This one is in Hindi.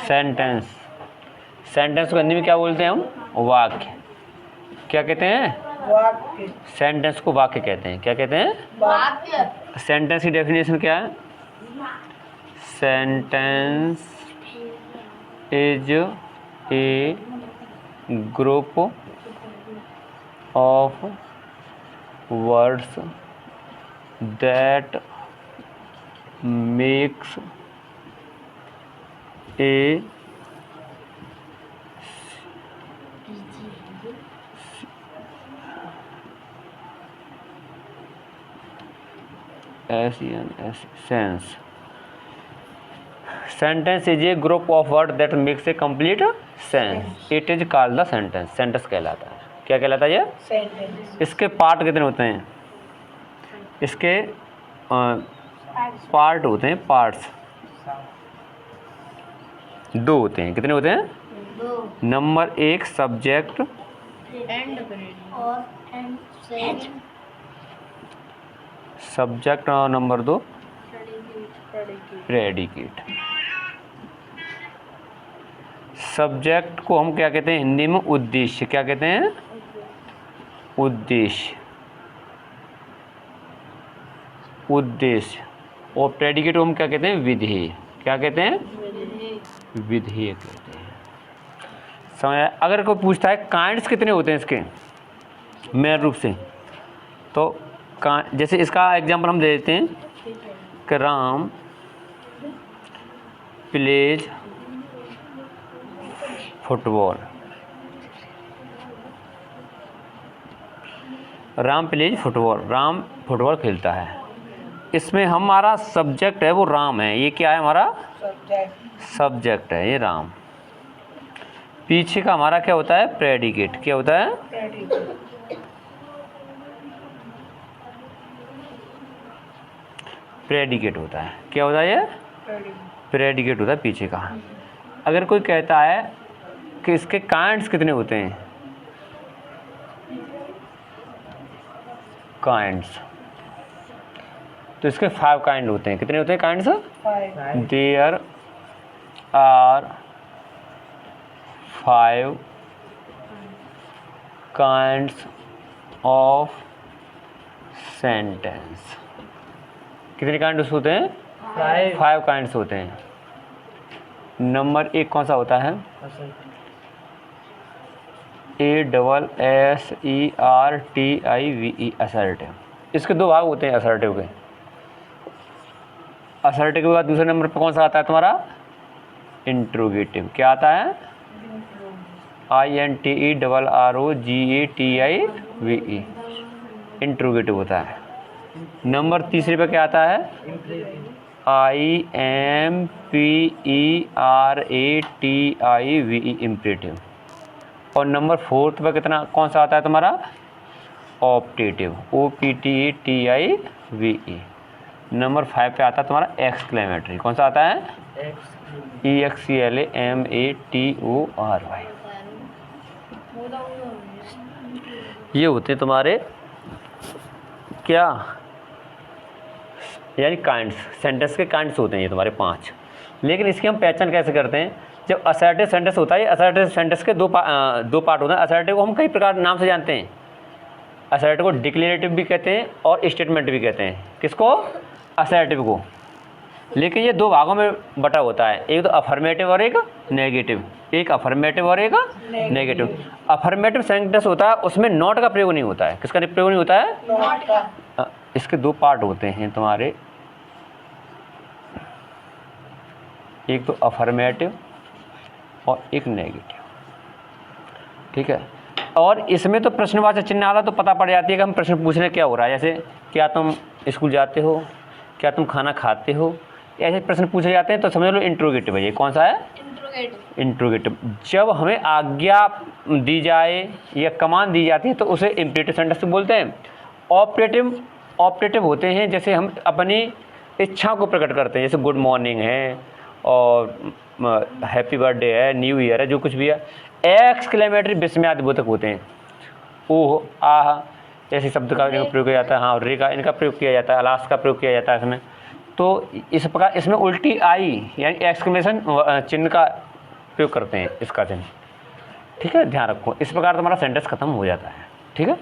सेंटेंस। सेंटेंस को हिंदी में क्या बोलते हैं हम? वाक्य। क्या कहते हैं? वाक्य। सेंटेंस को वाक्य कहते हैं। क्या कहते हैं? वाक्य। सेंटेंस की डेफिनेशन क्या है? Sentence is a group of words that makes a sense. Sentence is a group of word that makes a complete sense. It is called the sentence. Sentence कहलाता है। क्या कहलाता है ये? सेंटेंस। इसके पार्ट कितने होते हैं? इसके पार्ट होते हैं, पार्ट्स दो होते हैं। कितने होते हैं? दो। नंबर एक सब्जेक्ट और सब्जेक्ट और नंबर दो प्रेडिकेट। सब्जेक्ट को हम क्या कहते हैं हिंदी में? उद्देश्य। क्या कहते हैं? उद्देश्य। उद्देश्य। और प्रेडिकेट को हम क्या कहते हैं? विधेय। क्या कहते हैं? विधेय कहते हैं। समझ आया? अगर कोई पूछता है काइंड्स कितने होते हैं इसके मेन रूप से, तो जैसे इसका एग्जांपल हम दे देते हैं कि Ram plays football. Ram plays football. Ram football खेलता है। इसमें हमारा सब्जेक्ट है वो राम है। ये क्या है? हमारा सब्जेक्ट है, ये राम। पीछे का हमारा क्या होता है? प्रेडिकेट। क्या होता है? प्रेडिकेट होता है। क्या होता है? ये प्रेडिकेट होता है पीछे का। अगर कोई कहता है कि इसके काइंड्स कितने होते हैं? काइंड्स, तो इसके 5 काइंड होते हैं। कितने होते हैं kinds? 5। There are 5 kinds of sentence. कितने काइंड्स होते हैं? 5 काइंड्स होते हैं। नंबर एक कौन सा होता है? ASSERTIVE assertive. इसके 2 भाग होते हैं असर्टिव के। असर्टिव के बाद दूसरे नंबर पर कौन सा आता है तुम्हारा? इंट्रोगेटिव। क्या आता है? INTERROGATIVE इंट्रोगेटिव होता है। नंबर तीसरे पे क्या आता है? IMPERATIVE imperative. और नंबर 4 पे कितना कौन सा आता है तुम्हारा? ऑप्टेटिव। OPTATIVE। नंबर 5 पे आता है तुम्हारा एक्सक्लेमेटरी। कौन सा आता है? EXCLAMATORY। ये होते हैं तुम्हारे क्या? यानी काइंड्स। सेंटेंस के काइंड्स होते हैं ये तुम्हारे 5। लेकिन इसकी हम पहचान कैसे करते हैं? जब असर्टिव सेंटेंस होता है, असर्टिव सेंटेंस के दो पार्ट होते हैं। असर्टिव को हम कई प्रकार नाम से जानते हैं। असर्टिव को डिक्लेरेटिव भी कहते हैं और स्टेटमेंट भी कहते हैं। किसको? असर्टिव को। लेकिन ये 2 भागों में बटा होता है, एक तो अफर्मेटिव और एक नेगेटिव। एक अफर्मेटिव और एक नेगेटिव। अफर्मेटिव सेंटेंस होता है उसमें नॉट का प्रयोग नहीं होता है। किसका प्रयोग नहीं होता है? नॉट का। इसके 2 पार्ट होते हैं तुम्हारे, एक तो अफर्मेटिव और एक नेगेटिव। ठीक है। और इसमें तो प्रश्नवाचक चिन्ह आता तो पता पड़ जाती है कि हम प्रश्न पूछने क्या हो रहा है। जैसे क्या तुम स्कूल जाते हो? क्या तुम खाना खाते हो? ऐसे प्रश्न पूछे जाते हैं तो समझ लो इंट्रोगेटिव है। ये कौन सा है? इंट्रोगेटिव। जब हमें आज्ञा दी जाए या कमांड दी जाती है तो उसे इम्परेटिव सेंटेंस बोलते हैं। ऑपरेटिव होते हैं जैसे हम अपनी इच्छा को प्रकट करते हैं, जैसे गुड मॉर्निंग है और हैप्पी बर्थडे है, न्यू ईयर है, जो कुछ भी है। एक्सक्लेमेटरी विस्मयादिबोधक होते हैं। ओह, आह, ऐसे शब्द का प्रयोग किया जाता है। हाँ, रे का इनका प्रयोग किया जाता है। अलास का प्रयोग किया जाता है इसमें। तो इस प्रकार इसमें उल्टी आई यानी एक्सक्लेमेशन चिन्ह का उपयोग करते हैं, इसका चिन्ह। ठीक है, ध्यान रखो। इस प्रकार तुम्हारा सेंटेंस खत्म हो जाता है। ठीक है।